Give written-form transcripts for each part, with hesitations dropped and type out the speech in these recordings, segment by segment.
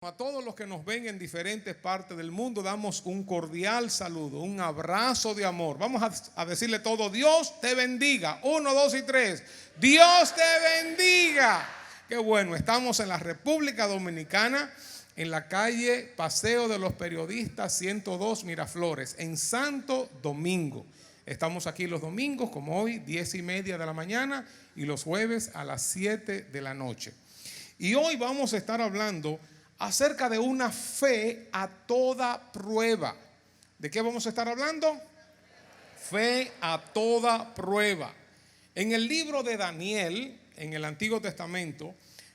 A todos los que nos ven en diferentes partes del mundo, damos un cordial saludo, un abrazo de amor. Vamos a decirle todo: Dios te bendiga. 1, 2 y 3. Dios te bendiga. Qué bueno, estamos en la República Dominicana, en la calle Paseo de los Periodistas 102 Miraflores, en Santo Domingo. Estamos aquí los domingos, como hoy, 10:30 de la mañana, y los jueves a las 7 de la noche. Y hoy vamos a estar hablando acerca de una fe a toda prueba. ¿De qué vamos a estar hablando? Fe a toda prueba. En el libro de Daniel, en el Antiguo Testamento,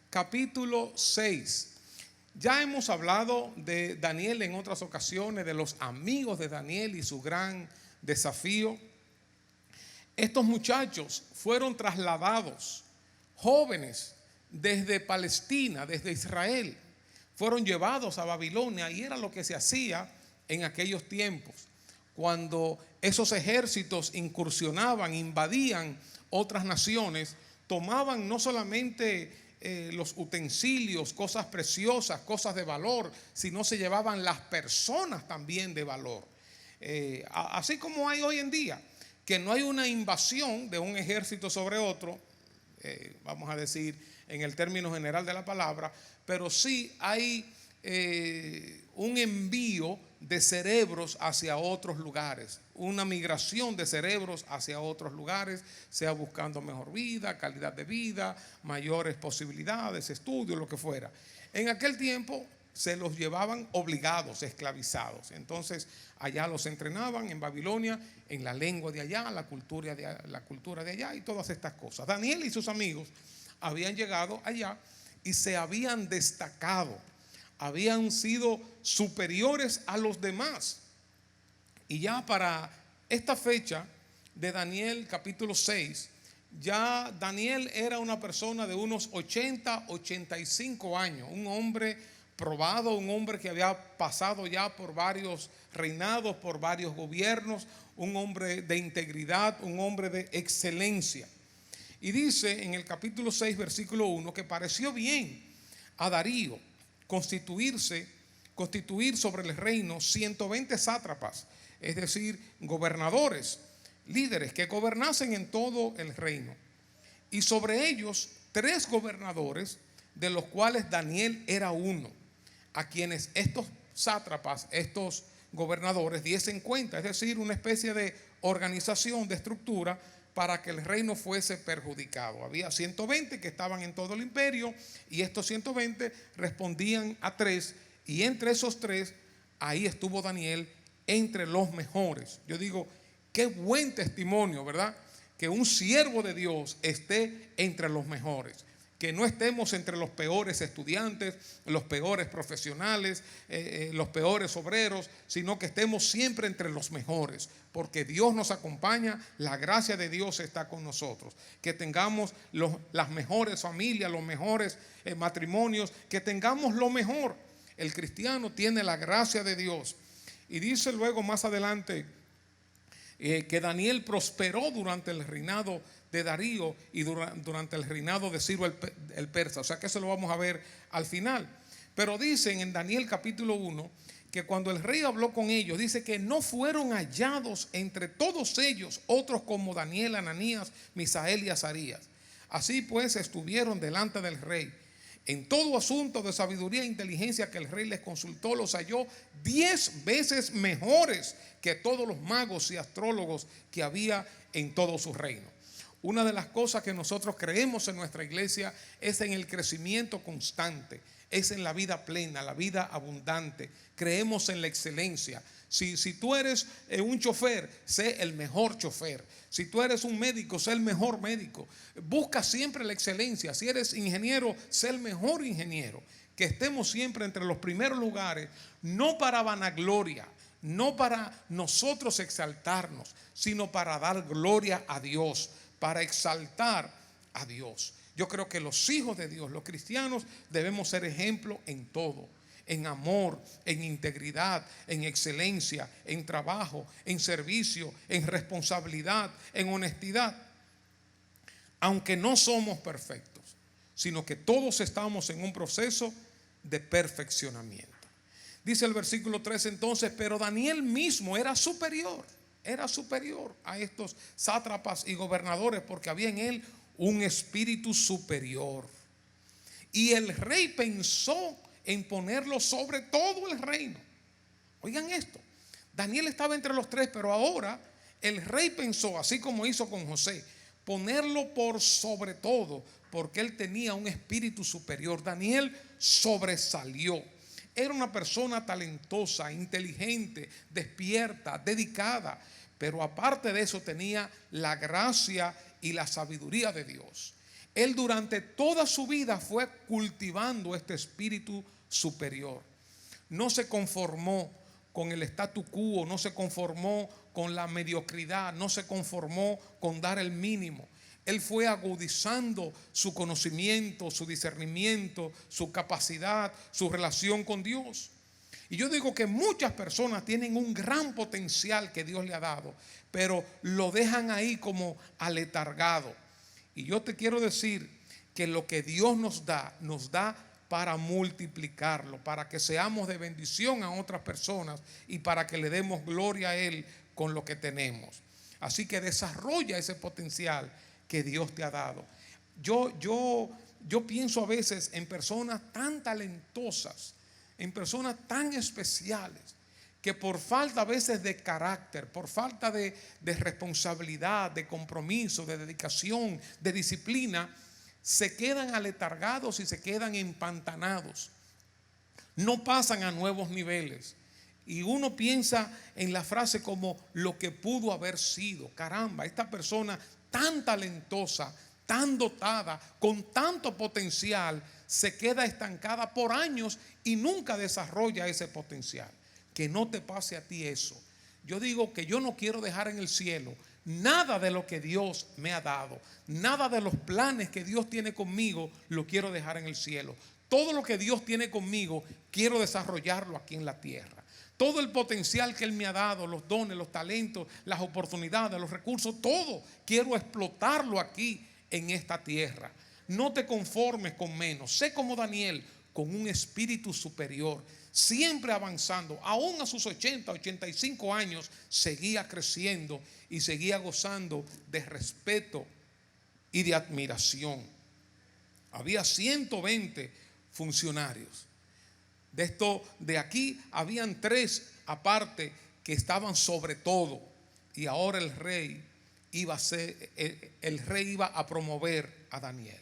capítulo 6, ya hemos hablado de Daniel en otras ocasiones, de los amigos de Daniel y su gran desafío. Estos muchachos fueron trasladados, jóvenes, desde Palestina, desde Israel. Fueron llevados a Babilonia, y era lo que se hacía en aquellos tiempos, cuando esos ejércitos incursionaban, invadían otras naciones. Tomaban no solamente los utensilios, cosas preciosas, cosas de valor, sino se llevaban las personas también de valor. Así como hay hoy en día, que no hay una invasión de un ejército sobre otro, vamos a decir en el término general de la palabra, pero sí hay un envío de cerebros hacia otros lugares, una migración de cerebros hacia otros lugares, sea buscando mejor vida, calidad de vida, mayores posibilidades, estudios, lo que fuera. En aquel tiempo se los llevaban obligados, esclavizados. Entonces allá los entrenaban en Babilonia, en la lengua de allá, la cultura de allá y todas estas cosas. Daniel y sus amigos habían llegado allá y se habían destacado, habían sido superiores a los demás. Y ya para esta fecha de Daniel capítulo 6, ya Daniel era una persona de unos 80, 85 años, un hombre probado, un hombre que había pasado ya por varios reinados, por varios gobiernos, un hombre de integridad, un hombre de excelencia. Y dice en el capítulo 6, versículo 1, que pareció bien a Darío constituir sobre el reino 120 sátrapas, es decir, gobernadores, líderes que gobernasen en todo el reino. Y sobre ellos 3 gobernadores, de los cuales Daniel era uno, a quienes estos sátrapas, estos gobernadores diesen cuenta, es decir, una especie de organización, de estructura, para que el reino fuese perjudicado. Había 120 que estaban en todo el imperio, y estos 120 respondían a 3, y entre esos 3, ahí estuvo Daniel entre los mejores. Yo digo, qué buen testimonio, ¿verdad? Que un siervo de Dios esté entre los mejores. Que no estemos entre los peores estudiantes, los peores profesionales, los peores obreros, sino que estemos siempre entre los mejores, porque Dios nos acompaña, la gracia de Dios está con nosotros. Que tengamos las mejores familias, los mejores matrimonios, que tengamos lo mejor. El cristiano tiene la gracia de Dios. Y dice luego más adelante que Daniel prosperó durante el reinado de Darío y durante el reinado de Ciro el persa. O sea que eso lo vamos a ver al final. Pero dicen en Daniel capítulo 1 que cuando el rey habló con ellos, dice que no fueron hallados entre todos ellos otros como Daniel, Ananías, Misael y Azarías. Así pues estuvieron delante del rey. En todo asunto de sabiduría e inteligencia que el rey les consultó, los halló 10 veces mejores que todos los magos y astrólogos que había en todo su reino. Una de las cosas que nosotros creemos en nuestra iglesia es en el crecimiento constante, es en la vida plena, la vida abundante. Creemos en la excelencia. Si tú eres un chofer, sé el mejor chofer. Si tú eres un médico, sé el mejor médico. Busca siempre la excelencia. Si eres ingeniero, sé el mejor ingeniero. Que estemos siempre entre los primeros lugares, no para vanagloria, no para nosotros exaltarnos, sino para dar gloria a Dios, para exaltar a Dios. Yo creo que los hijos de Dios, los cristianos, debemos ser ejemplo en todo. En amor, en integridad, en excelencia, en trabajo, en servicio, en responsabilidad, en honestidad. Aunque no somos perfectos, sino que todos estamos en un proceso de perfeccionamiento. Dice el versículo 3 entonces, pero Daniel mismo era superior a estos sátrapas y gobernadores, porque había en él un espíritu superior. Y el rey pensó en ponerlo sobre todo el reino. Oigan esto, Daniel estaba entre los tres, pero ahora el rey pensó, así como hizo con José, ponerlo por sobre todo, porque él tenía un espíritu superior. Daniel sobresalió. Era una persona talentosa, inteligente, despierta, dedicada, pero aparte de eso tenía la gracia y la sabiduría de Dios. Él durante toda su vida fue cultivando este espíritu superior. No se conformó con el statu quo, no se conformó con la mediocridad, no se conformó con dar el mínimo. Él fue agudizando su conocimiento, su discernimiento, su capacidad, su relación con Dios. Y yo digo que muchas personas tienen un gran potencial que Dios le ha dado, pero lo dejan ahí como aletargado. Y yo te quiero decir que lo que Dios nos da para multiplicarlo, para que seamos de bendición a otras personas y para que le demos gloria a Él con lo que tenemos. Así que desarrolla ese potencial que Dios te ha dado. Yo pienso a veces en personas tan talentosas, en personas tan especiales, que por falta a veces de carácter, por falta de responsabilidad, de compromiso, de dedicación, de disciplina, se quedan aletargados y se quedan empantanados. No pasan a nuevos niveles. Y uno piensa en la frase como lo que pudo haber sido. Caramba, esta persona tan talentosa, tan dotada, con tanto potencial, se queda estancada por años y nunca desarrolla ese potencial. Que no te pase a ti eso. Yo digo que yo no quiero dejar en el cielo nada de lo que Dios me ha dado, nada de los planes que Dios tiene conmigo, lo quiero dejar en el cielo. Todo lo que Dios tiene conmigo, quiero desarrollarlo aquí en la tierra. Todo el potencial que Él me ha dado, los dones, los talentos, las oportunidades, los recursos, todo quiero explotarlo aquí en esta tierra. No te conformes con menos. Sé como Daniel, con un espíritu superior, siempre avanzando. Aún a sus 80, 85 años, seguía creciendo y seguía gozando de respeto y de admiración. Había 120 funcionarios. De aquí habían 3 aparte que estaban sobre todo, y ahora el rey iba a promover a Daniel.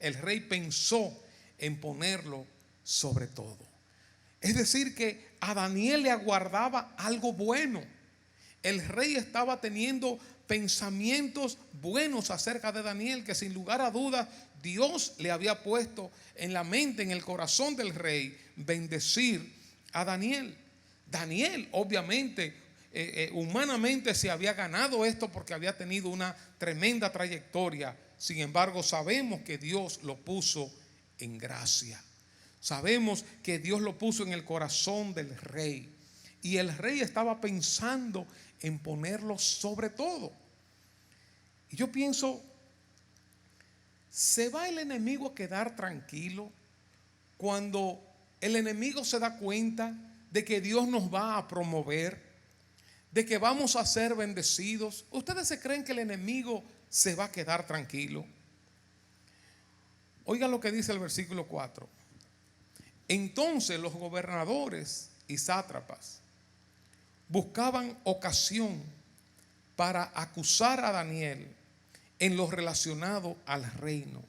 El rey pensó en ponerlo sobre todo. Es decir, que a Daniel le aguardaba algo bueno. El rey estaba teniendo pensamientos buenos acerca de Daniel, que sin lugar a dudas Dios le había puesto en la mente, en el corazón del rey, bendecir a Daniel. Daniel, obviamente, humanamente se había ganado esto porque había tenido una tremenda trayectoria. Sin embargo, sabemos que Dios lo puso en gracia. Sabemos que Dios lo puso en el corazón del rey. Y el rey estaba pensando en ponerlo sobre todo. Y yo pienso, ¿se va el enemigo a quedar tranquilo cuando el enemigo se da cuenta de que Dios nos va a promover, de que vamos a ser bendecidos? ¿Ustedes se creen que el enemigo se va a quedar tranquilo? Oigan lo que dice el versículo 4. Entonces los gobernadores y sátrapas buscaban ocasión para acusar a Daniel en lo relacionado al reino,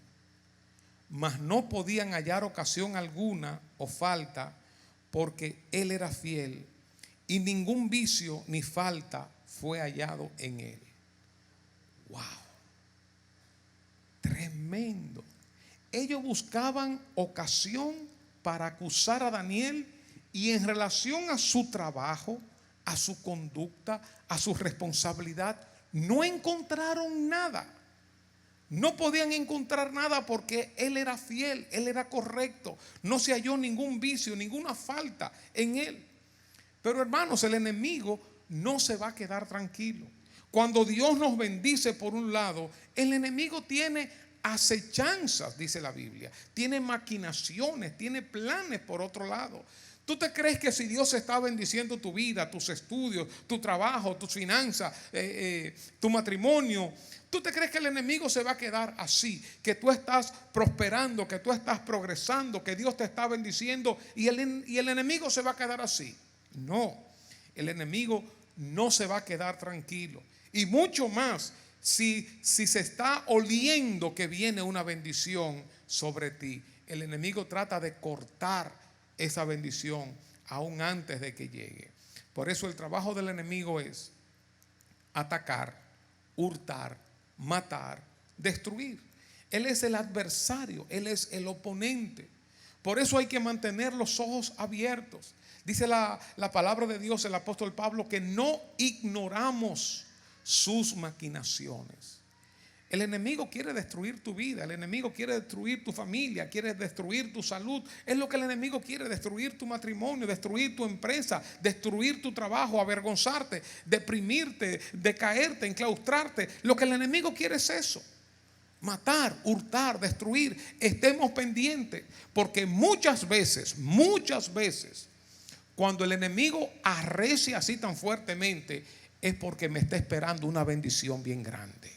mas no podían hallar ocasión alguna o falta, porque él era fiel y ningún vicio ni falta fue hallado en él. Wow, tremendo. Ellos buscaban ocasión para acusar a Daniel, y en relación a su trabajo, a su conducta, a su responsabilidad, no encontraron nada. No podían encontrar nada porque él era fiel, él era correcto. No se halló ningún vicio, ninguna falta en él. Pero hermanos, el enemigo no se va a quedar tranquilo. Cuando Dios nos bendice por un lado, el enemigo tiene acechanzas, dice la Biblia. Tiene maquinaciones, tiene planes por otro lado. ¿Tú te crees que si Dios está bendiciendo tu vida, tus estudios, tu trabajo, tus finanzas, tu matrimonio, tú te crees que el enemigo se va a quedar así? Que tú estás prosperando, que tú estás progresando, que Dios te está bendiciendo y el enemigo se va a quedar así. No, el enemigo no se va a quedar tranquilo. Y mucho más si se está oliendo que viene una bendición sobre ti. El enemigo trata de cortar esa bendición aún antes de que llegue. Por eso el trabajo del enemigo es atacar, hurtar, matar, destruir. Él es el adversario, él es el oponente. Por eso hay que mantener los ojos abiertos. Dice la palabra de Dios, el apóstol Pablo, que no ignoramos sus maquinaciones. El enemigo quiere destruir tu vida, el enemigo quiere destruir tu familia, quiere destruir tu salud. Es lo que el enemigo quiere: destruir tu matrimonio, destruir tu empresa, destruir tu trabajo, avergonzarte, deprimirte, decaerte, enclaustrarte. Lo que el enemigo quiere es eso: matar, hurtar, destruir. Estemos pendientes, porque muchas veces, cuando el enemigo arrecia así tan fuertemente, es porque me está esperando una bendición bien grande.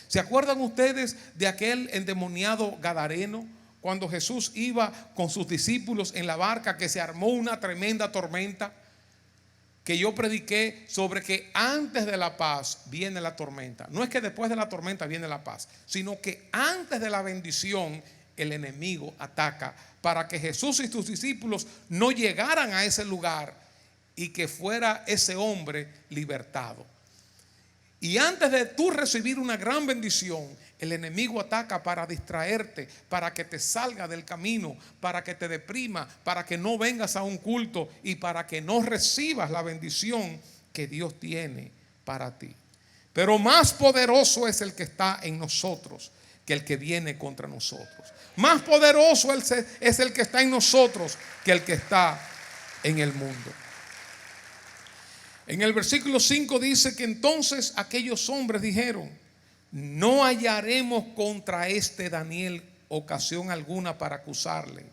¿Se acuerdan ustedes de aquel endemoniado gadareno? Cuando Jesús iba con sus discípulos en la barca, que se armó una tremenda tormenta, que yo prediqué sobre que antes de la paz viene la tormenta. No es que después de la tormenta viene la paz, sino que antes de la bendición el enemigo ataca para que Jesús y sus discípulos no llegaran a ese lugar y que fuera ese hombre libertado. Y antes de tú recibir una gran bendición, el enemigo ataca para distraerte, para que te salga del camino, para que te deprima, para que no vengas a un culto y para que no recibas la bendición que Dios tiene para ti. Pero más poderoso es el que está en nosotros que el que viene contra nosotros. Más poderoso es el que está en nosotros que el que está en el mundo. En el versículo 5 dice que entonces aquellos hombres dijeron: no hallaremos contra este Daniel ocasión alguna para acusarle,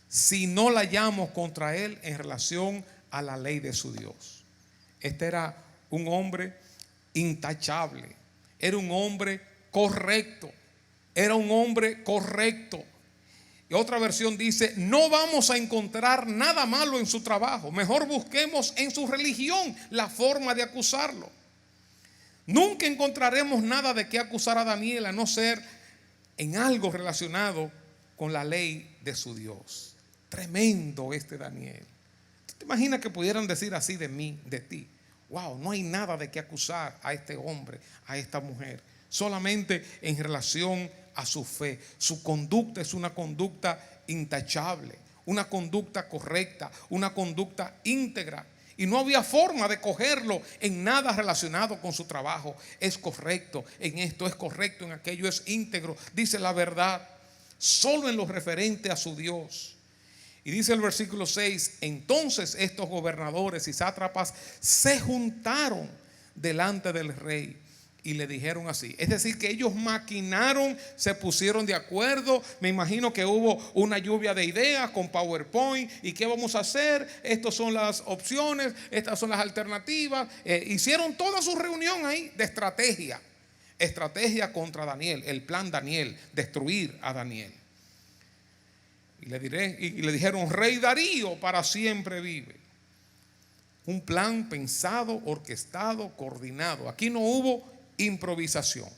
si no la hallamos contra él en relación a la ley de su Dios. Este era un hombre intachable, era un hombre correcto, Y otra versión dice: no vamos a encontrar nada malo en su trabajo, mejor busquemos en su religión la forma de acusarlo. Nunca encontraremos nada de qué acusar a Daniel, a no ser en algo relacionado con la ley de su Dios. Tremendo este Daniel. ¿Te imaginas que pudieran decir así de mí, de ti? Wow, no hay nada de qué acusar a este hombre, a esta mujer, solamente en relación a su fe. Su conducta es una conducta intachable, una conducta correcta, una conducta íntegra. Y no había forma de cogerlo en nada relacionado con su trabajo. Es correcto en esto, es correcto en aquello, es íntegro, dice la verdad, solo en lo referente a su Dios. Y dice el versículo 6: entonces estos gobernadores y sátrapas se juntaron delante del rey y le dijeron así. Es decir, que ellos maquinaron, se pusieron de acuerdo. Me imagino que hubo una lluvia de ideas con PowerPoint. ¿Y qué vamos a hacer? Estas son las opciones, estas son las alternativas. Hicieron toda su reunión ahí de estrategia. Estrategia contra Daniel, el plan Daniel, destruir a Daniel. Y le dijeron: Rey Darío para siempre vive. Un plan pensado, orquestado, coordinado. Aquí no hubo improvisación.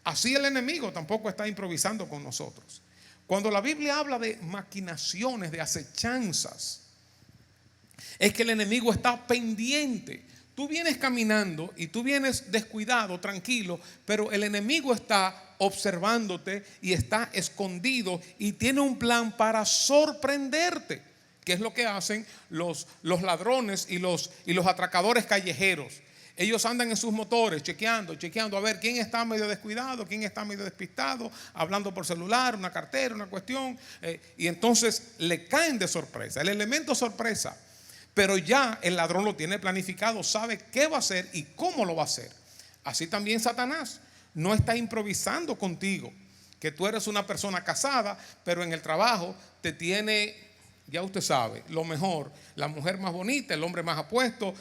Así el enemigo tampoco está improvisando con nosotros. Cuando la Biblia habla de maquinaciones, de acechanzas, es que el enemigo está pendiente. Tú vienes caminando y tú vienes descuidado, tranquilo, pero el enemigo está observándote y está escondido y tiene un plan para sorprenderte, que es lo que hacen los ladrones y los atracadores callejeros. Ellos andan en sus motores chequeando a ver quién está medio descuidado, quién está medio despistado, hablando por celular, una cartera, una cuestión, y entonces le caen de sorpresa, el elemento sorpresa. Pero ya el ladrón lo tiene planificado, sabe qué va a hacer y cómo lo va a hacer. Así también Satanás no está improvisando contigo. que tú eres una persona casada, pero en el trabajo te tiene, ya usted sabe, lo mejor, la mujer más bonita, el hombre más apuesto,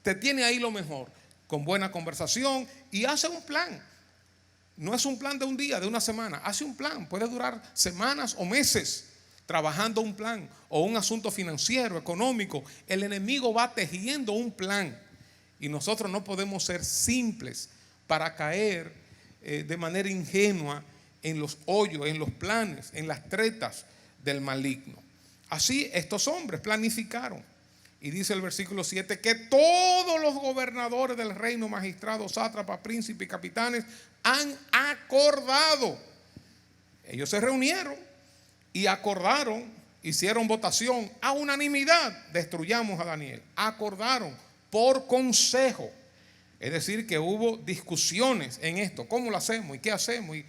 te tiene ahí lo mejor, con buena conversación, y hace un plan. No es un plan de un día, de una semana, hace un plan, puede durar semanas o meses trabajando un plan o un asunto financiero, económico. El enemigo va tejiendo un plan y nosotros no podemos ser simples para caer de manera ingenua en los hoyos, en los planes, en las tretas del maligno. Así estos hombres planificaron. Y dice el versículo 7 que todos los gobernadores del reino, magistrados, sátrapas, príncipes y capitanes han acordado. Ellos se reunieron y acordaron, hicieron votación a unanimidad, destruyamos a Daniel. Acordaron por consejo. Es decir, que hubo discusiones en esto. ¿Cómo lo hacemos? ¿Y qué hacemos? Y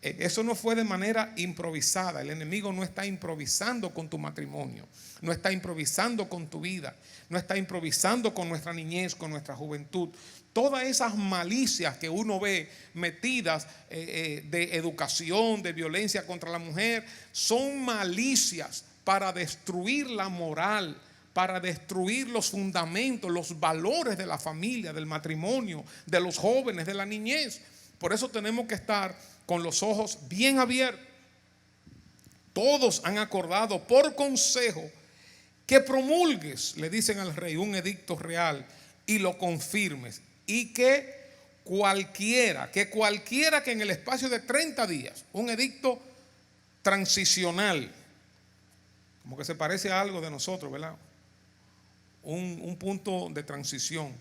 eso no fue de manera improvisada. El enemigo no está improvisando con tu matrimonio, no está improvisando con tu vida, no está improvisando con nuestra niñez, con nuestra juventud. Todas esas malicias que uno ve metidas de educación, de violencia contra la mujer, son malicias para destruir la moral, para destruir los fundamentos, los valores de la familia, del matrimonio, de los jóvenes, de la niñez. Por eso tenemos que estar con los ojos bien abiertos. Todos han acordado por consejo que promulgues, le dicen al rey, un edicto real y lo confirmes. Y que cualquiera que en el espacio de 30 días, un edicto transicional, como que se parece a algo de nosotros, ¿verdad? Un punto de transición,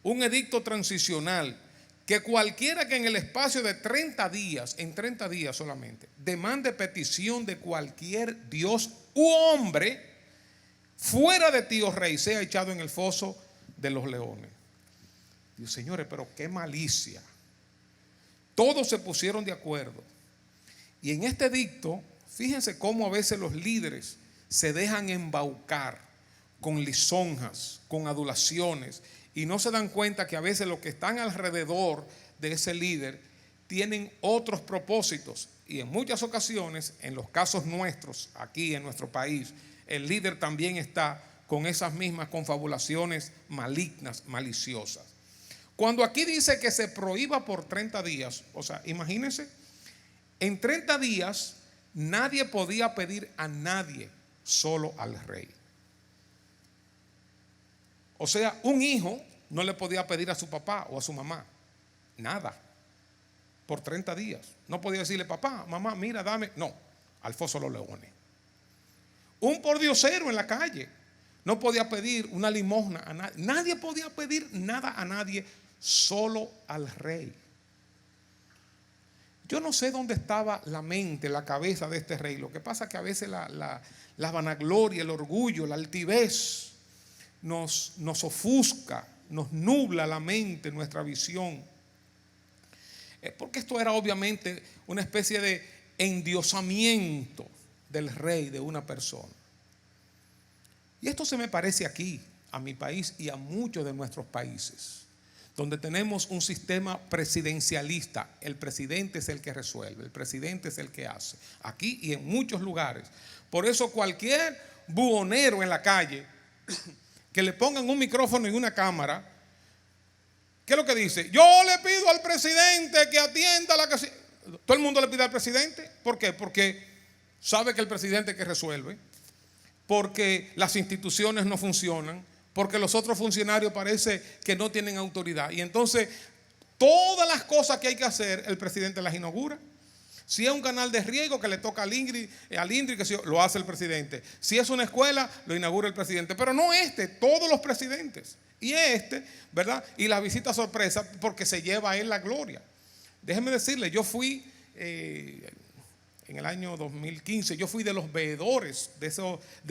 un edicto transicional, que cualquiera que en el espacio de 30 días, en 30 días solamente, demande petición de cualquier dios u hombre fuera de ti, oh rey, sea echado en el foso de los leones. Dios, señores, pero qué malicia. Todos se pusieron de acuerdo. Y en este edicto, fíjense cómo a veces los líderes se dejan embaucar con lisonjas, con adulaciones, y no se dan cuenta que a veces los que están alrededor de ese líder tienen otros propósitos. Y en muchas ocasiones, en los casos nuestros, aquí en nuestro país, el líder también está con esas mismas confabulaciones malignas, maliciosas. Cuando aquí dice que se prohíba por 30 días, o sea, imagínense, en 30 días nadie podía pedir a nadie, solo al rey. O sea, un hijo no le podía pedir a su papá o a su mamá nada por 30 días. No podía decirle, papá, mamá, mira, dame. No, al foso de los leones. Un pordiosero en la calle no podía pedir una limosna a nadie. Nadie podía pedir nada a nadie, solo al rey. Yo no sé dónde estaba la mente, la cabeza de este rey. Lo que pasa es que a veces la vanagloria, el orgullo, la altivez nos ofusca, nos nubla la mente, nuestra visión. Porque esto era obviamente una especie de endiosamiento del rey, de una persona. Y esto se me parece aquí, a mi país y a muchos de nuestros países, donde tenemos un sistema presidencialista. El presidente es el que resuelve, el presidente es el que hace, aquí y en muchos lugares. Por eso cualquier buhonero en la calle que le pongan un micrófono y una cámara, ¿qué es lo que dice? Yo le pido al presidente que atienda la casa. Todo el mundo le pide al presidente. ¿Por qué? Porque sabe que el presidente es el que resuelve, porque las instituciones no funcionan, porque los otros funcionarios parece que no tienen autoridad. Y entonces todas las cosas que hay que hacer, el presidente las inaugura. Si es un canal de riego que le toca al INDRI, que lo hace el presidente. Si es una escuela, lo inaugura el presidente. Pero no todos los presidentes. Y ¿verdad? Y la visita sorpresa, porque se lleva a él la gloria. Déjenme decirle, yo fui en el año 2015, yo fui de los veedores, de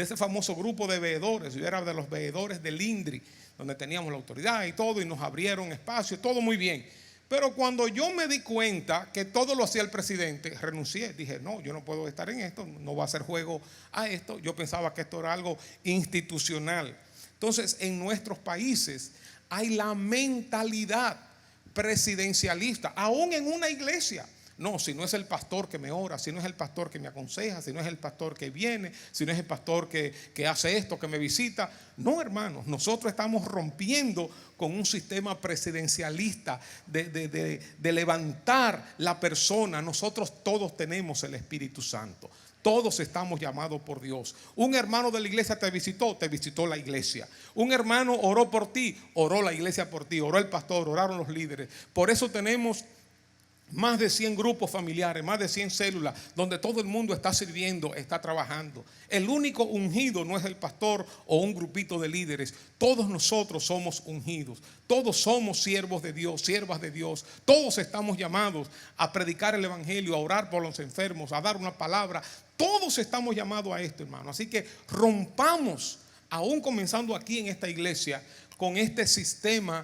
ese famoso grupo de veedores. Yo era de los veedores del INDRI, donde teníamos la autoridad y todo, y nos abrieron espacio, todo muy bien. Pero cuando yo me di cuenta que todo lo hacía el presidente, renuncié. Dije, no, yo no puedo estar en esto, no va a hacer juego a esto. Yo pensaba que esto era algo institucional. Entonces, en nuestros países hay la mentalidad presidencialista, aún en una iglesia. No, si no es el pastor que me ora, si no es el pastor que me aconseja, si no es el pastor que viene, si no es el pastor que hace esto, que me visita. No, hermanos, nosotros estamos rompiendo con un sistema presidencialista de levantar la persona. Nosotros todos tenemos el Espíritu Santo. Todos estamos llamados por Dios. Un hermano de la iglesia te visitó la iglesia. Un hermano oró por ti, oró la iglesia por ti, oró el pastor, oraron los líderes. Por eso tenemos más de 100 grupos familiares, más de 100 células, donde todo el mundo está sirviendo, está trabajando. El único ungido no es el pastor o un grupito de líderes. Todos nosotros somos ungidos. Todos somos siervos de Dios, siervas de Dios. Todos estamos llamados a predicar el evangelio, a orar por los enfermos, a dar una palabra. Todos estamos llamados a esto, hermano. Así que rompamos, aún comenzando aquí en esta iglesia, con este sistema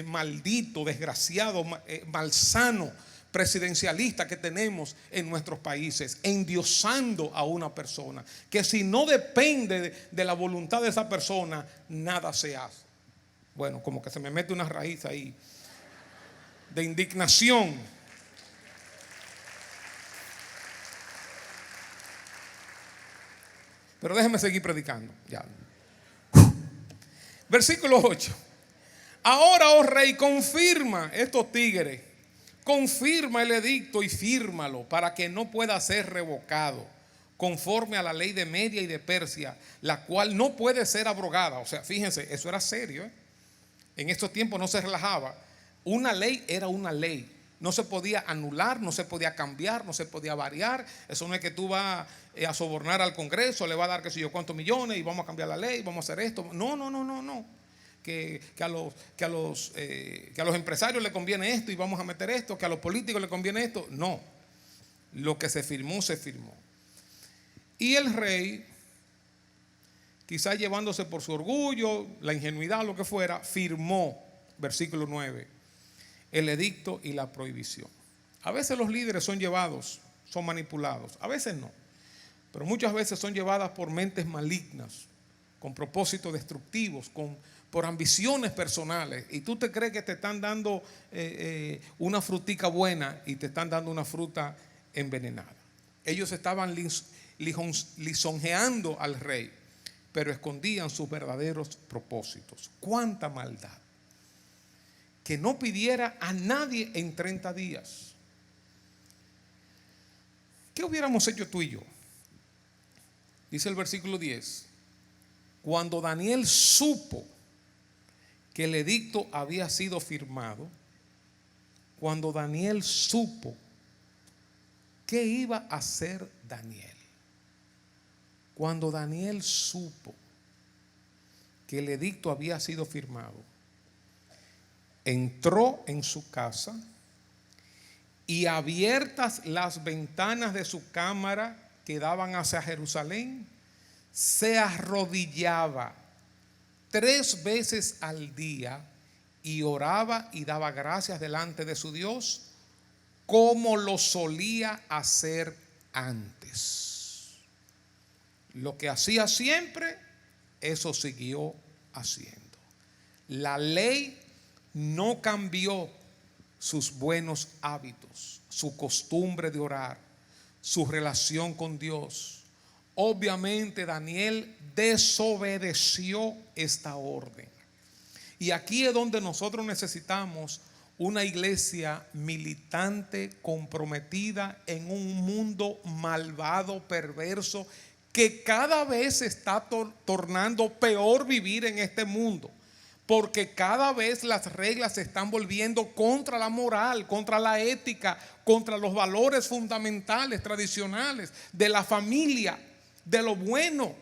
maldito, desgraciado, malsano, presidencialista que tenemos en nuestros países, endiosando a una persona, que si no depende de la voluntad de esa persona, nada se hace. Bueno, como que se me mete una raíz ahí de indignación. Pero déjeme seguir predicando. Ya. Versículo 8. Ahora, oh rey, confirma estos tigres. Confirma el edicto y fírmalo para que no pueda ser revocado, conforme a la ley de Media y de Persia, la cual no puede ser abrogada. O sea, fíjense, eso era serio, ¿eh? En estos tiempos no se relajaba. Una ley era una ley. No se podía anular, no se podía cambiar, no se podía variar. Eso no es que tú vas a sobornar al Congreso, le vas a dar qué sé yo cuántos millones y vamos a cambiar la ley, vamos a hacer esto. No. Que a los empresarios les conviene esto y vamos a meter esto, que a los políticos les conviene esto. No, lo que se firmó, se firmó. Y el rey, quizás llevándose por su orgullo, la ingenuidad, lo que fuera, firmó, versículo 9, el edicto y la prohibición. A veces los líderes son llevados, son manipulados, a veces no, pero muchas veces son llevadas por mentes malignas, con propósitos destructivos, por ambiciones personales, y tú te crees que te están dando una frutica buena y te están dando una fruta envenenada. Ellos estaban lisonjeando al rey, pero escondían sus verdaderos propósitos. ¡Cuánta maldad! Que no pidiera a nadie en 30 días. ¿Qué hubiéramos hecho tú y yo? Dice el versículo 10. Cuando Daniel supo que el edicto había sido firmado, cuando Daniel supo, ¿qué iba a hacer Daniel? Cuando Daniel supo que el edicto había sido firmado, entró en su casa y, abiertas las ventanas de su cámara que daban hacia Jerusalén, se arrodillaba 3 veces al día y oraba y daba gracias delante de su Dios, como lo solía hacer antes. Lo que hacía siempre, eso siguió haciendo. La ley no cambió sus buenos hábitos, su costumbre de orar, su relación con Dios. Obviamente Daniel desobedeció esta orden. Y aquí es donde nosotros necesitamos una iglesia militante, comprometida en un mundo malvado, perverso, que cada vez se está tornando peor vivir en este mundo. Porque cada vez las reglas se están volviendo contra la moral, contra la ética, contra los valores fundamentales, tradicionales, de la familia, de lo bueno.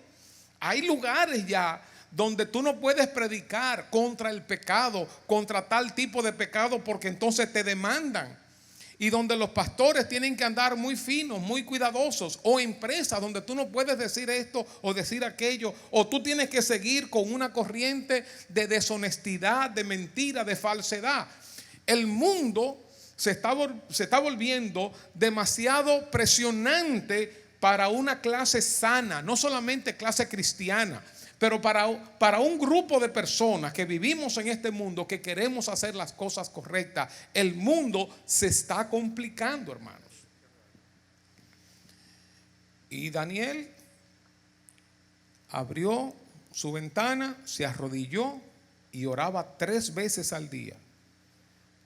Hay lugares ya donde tú no puedes predicar contra el pecado, contra tal tipo de pecado, porque entonces te demandan. Y donde los pastores tienen que andar muy finos, muy cuidadosos, o empresas donde tú no puedes decir esto o decir aquello, o tú tienes que seguir con una corriente de deshonestidad, de mentira, de falsedad. El mundo se está volviendo demasiado presionante para una clase sana, no solamente clase cristiana, Pero para un grupo de personas que vivimos en este mundo, que queremos hacer las cosas correctas, el mundo se está complicando, hermanos. Y Daniel abrió su ventana, se arrodilló y oraba 3 veces al día,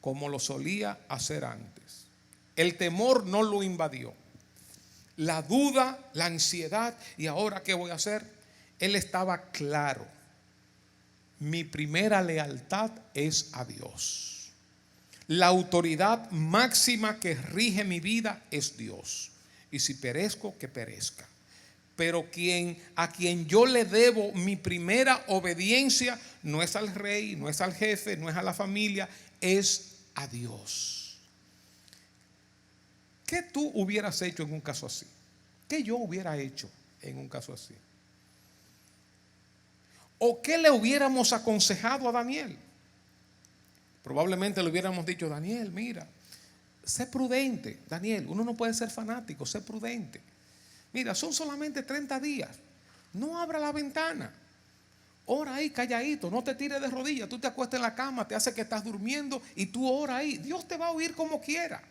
como lo solía hacer antes. El temor no lo invadió. La duda, la ansiedad, ¿y ahora qué voy a hacer? Él estaba claro. Mi primera lealtad es a Dios. La autoridad máxima que rige mi vida es Dios. Y si perezco, que perezca. Pero a quien yo le debo mi primera obediencia no es al rey, no es al jefe, no es a la familia, es a Dios. ¿Qué tú hubieras hecho en un caso así? ¿Qué yo hubiera hecho en un caso así? ¿O qué le hubiéramos aconsejado a Daniel? Probablemente le hubiéramos dicho: Daniel, mira, sé prudente. Daniel, uno no puede ser fanático, sé prudente. Mira, son solamente 30 días. No abra la ventana. Ora ahí calladito, no te tires de rodillas. Tú te acuestas en la cama, te hace que estás durmiendo y tú ora ahí. Dios te va a oír como quiera.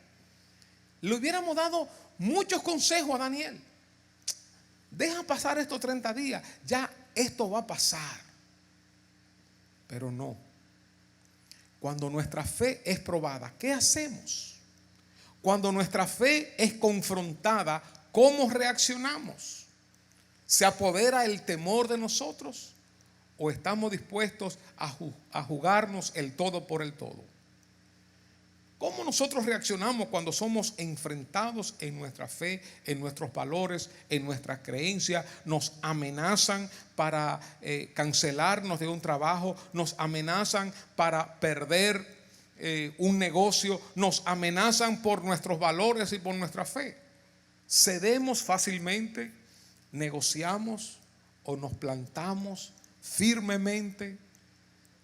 Le hubiéramos dado muchos consejos a Daniel. Deja pasar estos 30 días, ya esto va a pasar. Pero no. Cuando nuestra fe es probada, ¿qué hacemos? Cuando nuestra fe es confrontada, ¿cómo reaccionamos? ¿Se apodera el temor de nosotros o estamos dispuestos a jugarnos el todo por el todo? ¿Cómo nosotros reaccionamos cuando somos enfrentados en nuestra fe, en nuestros valores, en nuestras creencias? Nos amenazan para cancelarnos de un trabajo, nos amenazan para perder un negocio, nos amenazan por nuestros valores y por nuestra fe. ¿Cedemos fácilmente? ¿Negociamos o nos plantamos firmemente,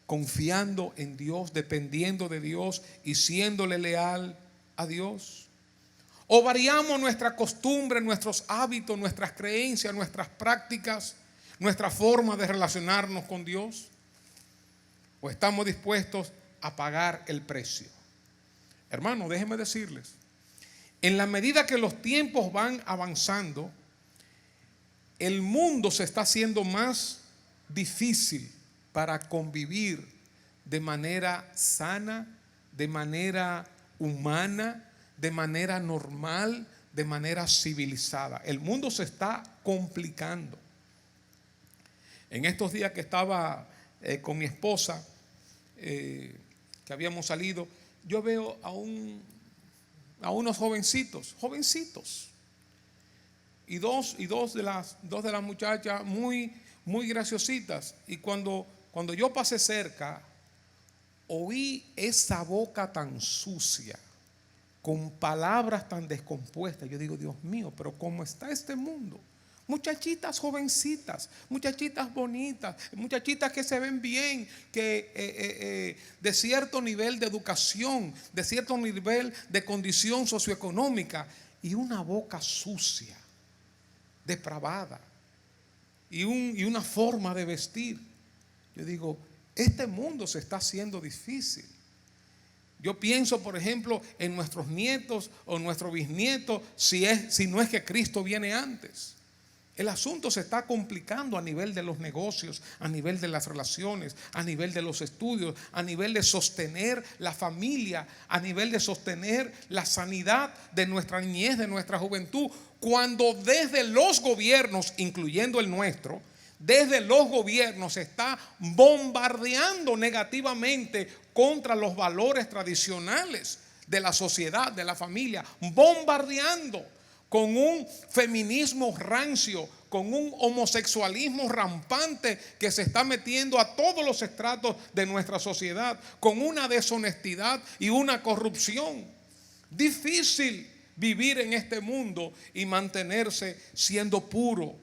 confiando en Dios, dependiendo de Dios y siéndole leal a Dios? ¿O variamos nuestra costumbre, nuestros hábitos, nuestras creencias, nuestras prácticas, nuestra forma de relacionarnos con Dios? ¿O estamos dispuestos a pagar el precio? Hermano, déjenme decirles, en la medida que los tiempos van avanzando, el mundo se está haciendo más difícil para convivir de manera sana, de manera humana, de manera normal, de manera civilizada. El mundo se está complicando. En estos días que estaba con mi esposa, que habíamos salido, yo veo a unos jovencitos, y dos de las muchachas muy graciositas. Y cuando yo pasé cerca, oí esa boca tan sucia, con palabras tan descompuestas. Yo digo: Dios mío, pero ¿cómo está este mundo? Muchachitas jovencitas, muchachitas bonitas, muchachitas que se ven bien, que de cierto nivel de educación, de cierto nivel de condición socioeconómica, y una boca sucia, depravada, y una forma de vestir. Yo digo: este mundo se está haciendo difícil. Yo pienso, por ejemplo, en nuestros nietos o nuestros bisnietos, si no es que Cristo viene antes. El asunto se está complicando a nivel de los negocios, a nivel de las relaciones, a nivel de los estudios, a nivel de sostener la familia, a nivel de sostener la sanidad de nuestra niñez, de nuestra juventud, cuando desde los gobiernos, incluyendo el nuestro, desde los gobiernos se está bombardeando negativamente contra los valores tradicionales de la sociedad, de la familia, bombardeando con un feminismo rancio, con un homosexualismo rampante que se está metiendo a todos los estratos de nuestra sociedad, con una deshonestidad y una corrupción. Difícil vivir en este mundo y mantenerse siendo puro,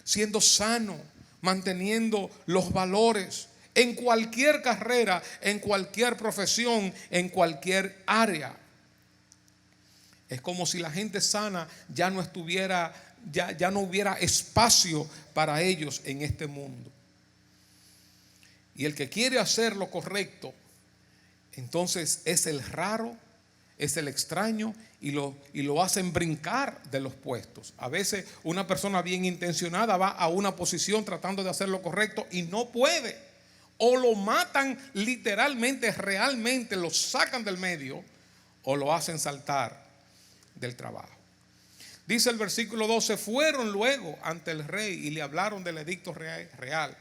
siendo sano, manteniendo los valores en cualquier carrera, en cualquier profesión, en cualquier área. Es como si la gente sana ya no hubiera espacio para ellos en este mundo. Y el que quiere hacer lo correcto, entonces es el raro, es el extraño y lo hacen brincar de los puestos. A veces una persona bien intencionada va a una posición tratando de hacer lo correcto y no puede. O lo matan literalmente, realmente, lo sacan del medio o lo hacen saltar del trabajo. Dice el versículo 12, fueron luego ante el rey y le hablaron del edicto real,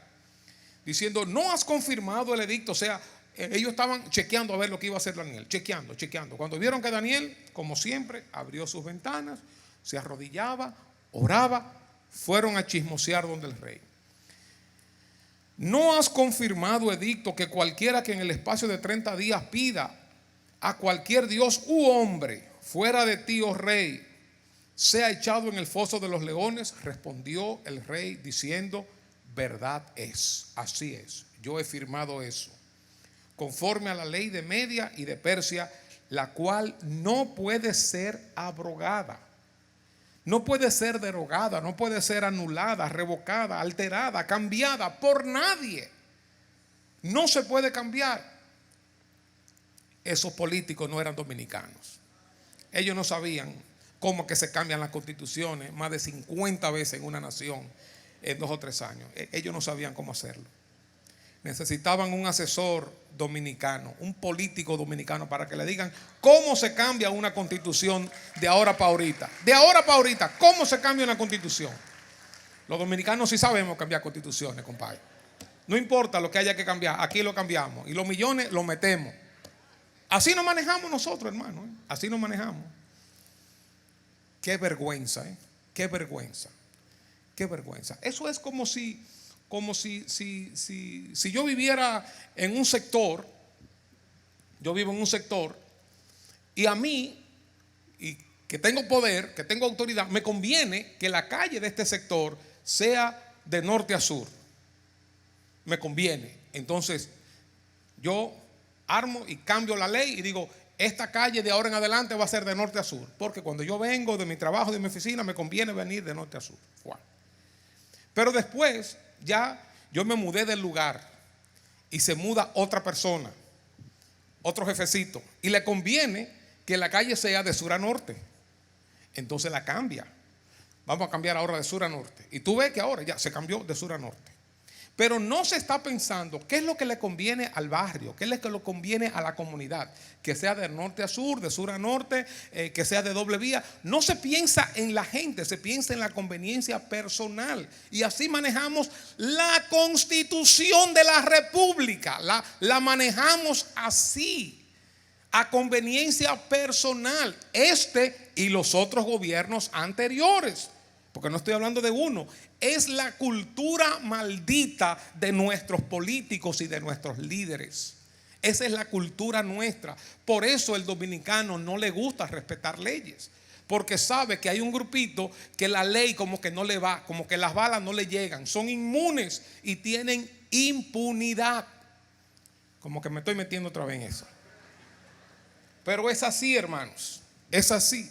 diciendo, ¿no has confirmado el edicto? O sea, ellos estaban chequeando a ver lo que iba a hacer Daniel, chequeando. Cuando vieron que Daniel, como siempre, abrió sus ventanas, se arrodillaba, oraba, fueron a chismosear donde el rey. ¿No has confirmado edicto que cualquiera que en el espacio de 30 días pida a cualquier dios u hombre fuera de ti, oh rey, sea echado en el foso de los leones? Respondió el rey diciendo, verdad es, así es, yo he firmado eso, conforme a la ley de Media y de Persia, la cual no puede ser abrogada, no puede ser derogada, no puede ser anulada, revocada, alterada, cambiada por nadie. No se puede cambiar. Esos políticos no eran dominicanos. Ellos no sabían cómo que se cambian las constituciones más de 50 veces en una nación en 2 o 3 años. Ellos no sabían cómo hacerlo. Necesitaban un asesor dominicano, un político dominicano para que le digan cómo se cambia una constitución de ahora para ahorita. De ahora para ahorita, ¿cómo se cambia una constitución? Los dominicanos sí sabemos cambiar constituciones, compadre. No importa lo que haya que cambiar, aquí lo cambiamos. Y los millones los metemos. Así nos manejamos nosotros, hermano. Así nos manejamos. Qué vergüenza, qué vergüenza. Qué vergüenza. Eso es como si yo viviera en un sector, yo vivo en un sector, y a mí, y que tengo poder, que tengo autoridad, me conviene que la calle de este sector sea de norte a sur. Me conviene. Entonces, yo armo y cambio la ley y digo, esta calle de ahora en adelante va a ser de norte a sur, porque cuando yo vengo de mi trabajo, de mi oficina, me conviene venir de norte a sur. Wow. Pero después ya yo me mudé del lugar y se muda otra persona, otro jefecito, y le conviene que la calle sea de sur a norte. Entonces la cambia. Vamos a cambiar ahora de sur a norte. Y tú ves que ahora ya se cambió de sur a norte. Pero no se está pensando qué es lo que le conviene al barrio, qué es lo que le conviene a la comunidad, que sea de norte a sur, de sur a norte, que sea de doble vía. No se piensa en la gente, se piensa en la conveniencia personal. Y así manejamos la Constitución de la República, la manejamos así, a conveniencia personal, este y los otros gobiernos anteriores. Porque no estoy hablando de uno. Es la cultura maldita de nuestros políticos y de nuestros líderes. Esa es la cultura nuestra. Por eso el dominicano no le gusta respetar leyes. Porque sabe que hay un grupito que la ley como que no le va, como que las balas no le llegan. Son inmunes y tienen impunidad. Como que me estoy metiendo otra vez en eso. Pero es así, hermanos. Es así.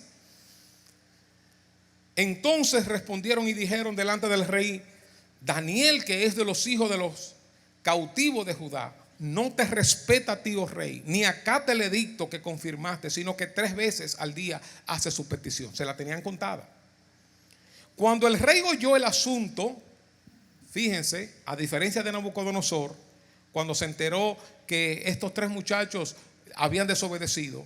Entonces respondieron y dijeron delante del rey, Daniel, que es de los hijos de los cautivos de Judá, no te respeta a ti, oh rey, ni acata el edicto que confirmaste, sino que 3 veces al día hace su petición. Se la tenían contada. Cuando el rey oyó el asunto, fíjense, a diferencia de Nabucodonosor, cuando se enteró que estos 3 muchachos habían desobedecido,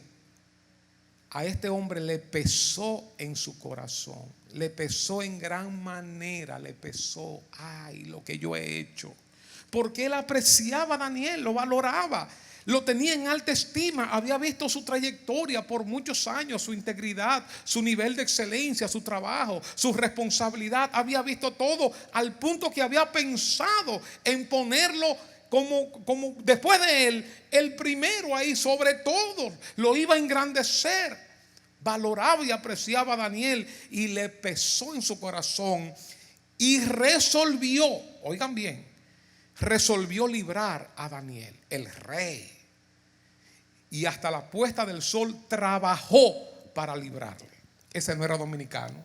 a este hombre le pesó en su corazón, le pesó en gran manera, le pesó, ay, lo que yo he hecho. Porque él apreciaba a Daniel, lo valoraba, lo tenía en alta estima, había visto su trayectoria por muchos años, su integridad, su nivel de excelencia, su trabajo, su responsabilidad, había visto todo al punto que había pensado en ponerlo como después de él, el primero ahí sobre todo, lo iba a engrandecer. Valoraba y apreciaba a Daniel y le pesó en su corazón y resolvió, oigan bien, resolvió librar a Daniel, el rey. Y hasta la puesta del sol trabajó para librarle. Ese no era dominicano,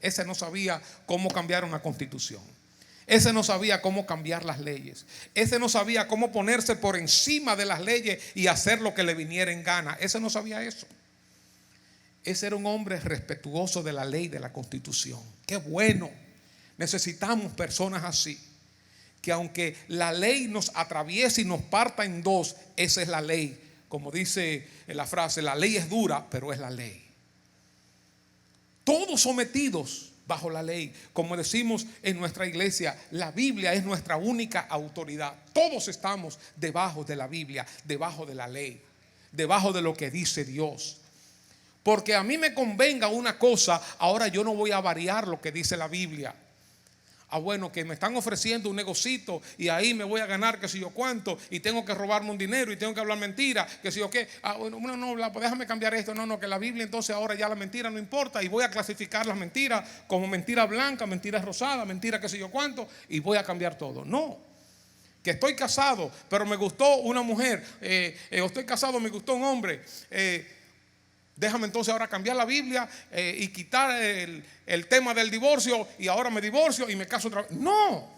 ese no sabía cómo cambiar una constitución. Ese no sabía cómo cambiar las leyes. Ese no sabía cómo ponerse por encima de las leyes y hacer lo que le viniera en gana. Ese no sabía eso. Ese era un hombre respetuoso de la ley, de la Constitución. Qué bueno. Necesitamos personas así, que aunque la ley nos atraviese y nos parta en dos, esa es la ley. Como dice la frase, la ley es dura, pero es la ley. Todos sometidos bajo la ley. Como decimos en nuestra iglesia, la Biblia es nuestra única autoridad. Todos estamos debajo de la Biblia, debajo de la ley, debajo de lo que dice Dios. Porque a mí me convenga una cosa, ahora yo no voy a variar lo que dice la Biblia. Bueno, que me están ofreciendo un negocito y ahí me voy a ganar que sé yo cuánto y tengo que robarme un dinero y tengo que hablar mentira, que sé yo qué. Bueno, no, pues déjame cambiar esto. No, que la Biblia entonces ahora ya la mentira no importa y voy a clasificar las mentiras como mentira blanca, mentira rosada, mentira que sé yo cuánto y voy a cambiar todo. No, que estoy casado pero me gustó una mujer, o estoy casado, me gustó un hombre. Déjame entonces ahora cambiar la Biblia y quitar el tema del divorcio y ahora me divorcio y me caso otra vez. No,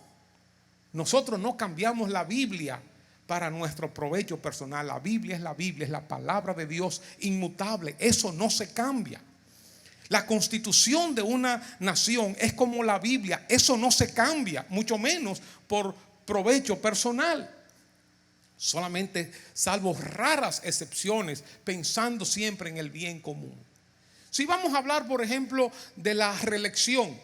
nosotros no cambiamos la Biblia para nuestro provecho personal. La Biblia, es la palabra de Dios inmutable. Eso no se cambia. La constitución de una nación es como la Biblia. Eso no se cambia, mucho menos por provecho personal. Solamente salvo raras excepciones, pensando siempre en el bien común. Si vamos a hablar, por ejemplo, de la reelección,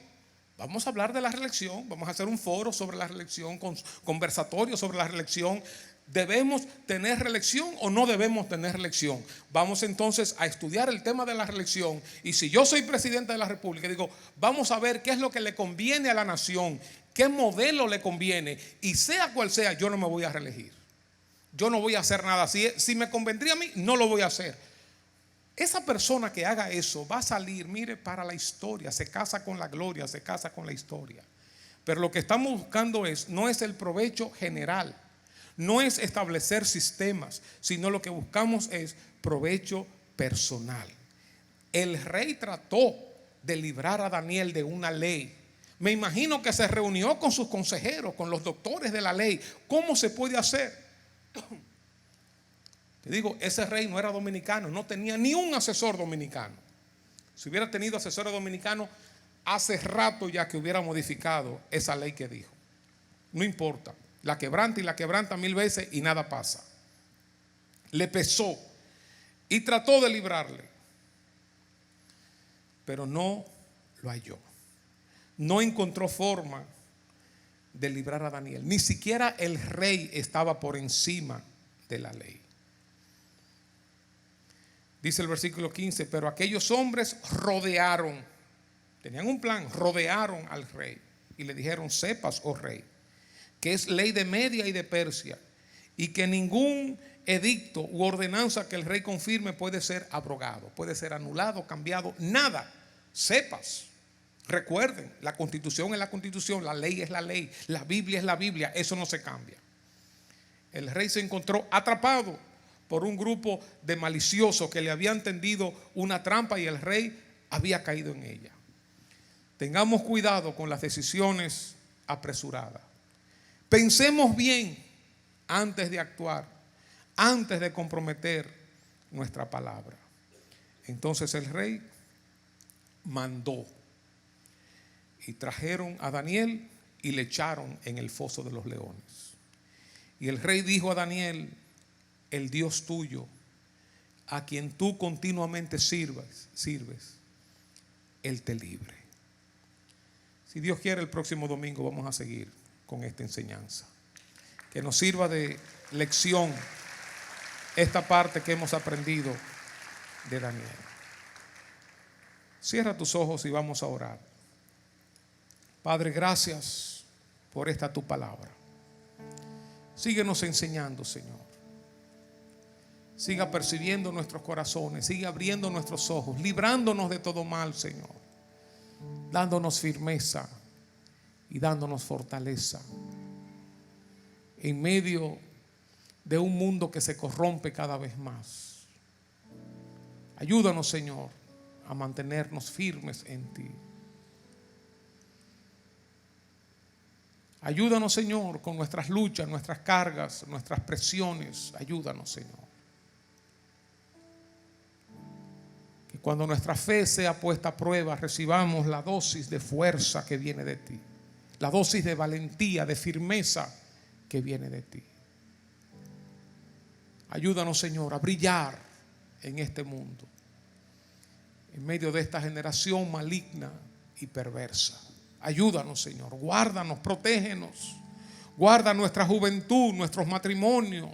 vamos a hablar de la reelección, vamos a hacer un foro sobre la reelección, conversatorio sobre la reelección. ¿Debemos tener reelección o no debemos tener reelección? Vamos entonces a estudiar el tema de la reelección. Y si yo soy presidente de la República, digo, vamos a ver qué es lo que le conviene a la nación, qué modelo le conviene, y sea cual sea, yo no me voy a reelegir. Yo no voy a hacer nada. Si me convendría a mí, no lo voy a hacer. Esa persona que haga eso va a salir, mire, para la historia. Se casa con la gloria, se casa con la historia. Pero lo que estamos buscando no es el provecho general, no es establecer sistemas, sino lo que buscamos es provecho personal. El rey trató de librar a Daniel de una ley. Me imagino que se reunió con sus consejeros, con los doctores de la ley. ¿Cómo se puede hacer? Te digo, ese rey no era dominicano, no tenía ni un asesor dominicano. Si hubiera tenido asesores dominicanos, hace rato ya que hubiera modificado esa ley que dijo. No importa, la quebranta y la quebranta 1000 veces y nada pasa. Le pesó y trató de librarle, pero no lo halló. No encontró forma de librar a Daniel. Ni siquiera el rey estaba por encima de la ley. Dice el versículo 15, pero aquellos hombres rodearon, tenían un plan, rodearon al rey y le dijeron, sepas, oh rey, que es ley de Media y de Persia y que ningún edicto u ordenanza que el rey confirme puede ser abrogado, puede ser anulado, cambiado, nada. Sepas. Recuerden, la Constitución es la Constitución, la ley es la ley, la Biblia es la Biblia, eso no se cambia. El rey se encontró atrapado por un grupo de maliciosos que le habían tendido una trampa y el rey había caído en ella. Tengamos cuidado con las decisiones apresuradas. Pensemos bien antes de actuar, antes de comprometer nuestra palabra. Entonces el rey mandó y trajeron a Daniel y le echaron en el foso de los leones. Y el rey dijo a Daniel, el Dios tuyo, a quien tú continuamente sirves, Él te libre. Si Dios quiere, el próximo domingo vamos a seguir con esta enseñanza. Que nos sirva de lección esta parte que hemos aprendido de Daniel. Cierra tus ojos y vamos a orar. Padre, gracias por esta tu palabra. Síguenos enseñando, Señor. Siga percibiendo nuestros corazones, siga abriendo nuestros ojos, librándonos de todo mal, Señor, dándonos firmeza y dándonos fortaleza en medio de un mundo que se corrompe cada vez más. Ayúdanos, Señor, a mantenernos firmes en ti. Ayúdanos, Señor, con nuestras luchas, nuestras cargas, nuestras presiones. Ayúdanos, Señor. Que cuando nuestra fe sea puesta a prueba, recibamos la dosis de fuerza que viene de ti, la dosis de valentía, de firmeza que viene de ti. Ayúdanos, Señor, a brillar en este mundo, en medio de esta generación maligna y perversa. Ayúdanos, Señor, guárdanos, protégenos. Guarda nuestra juventud, nuestros matrimonios.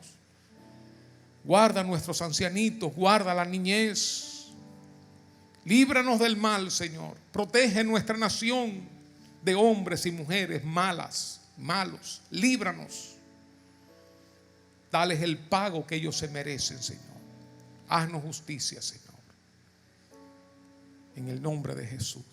Guarda nuestros ancianitos, guarda la niñez. Líbranos del mal, Señor. Protege nuestra nación de hombres y mujeres malos. Líbranos. Dales el pago que ellos se merecen, Señor. Haznos justicia, Señor. En el nombre de Jesús.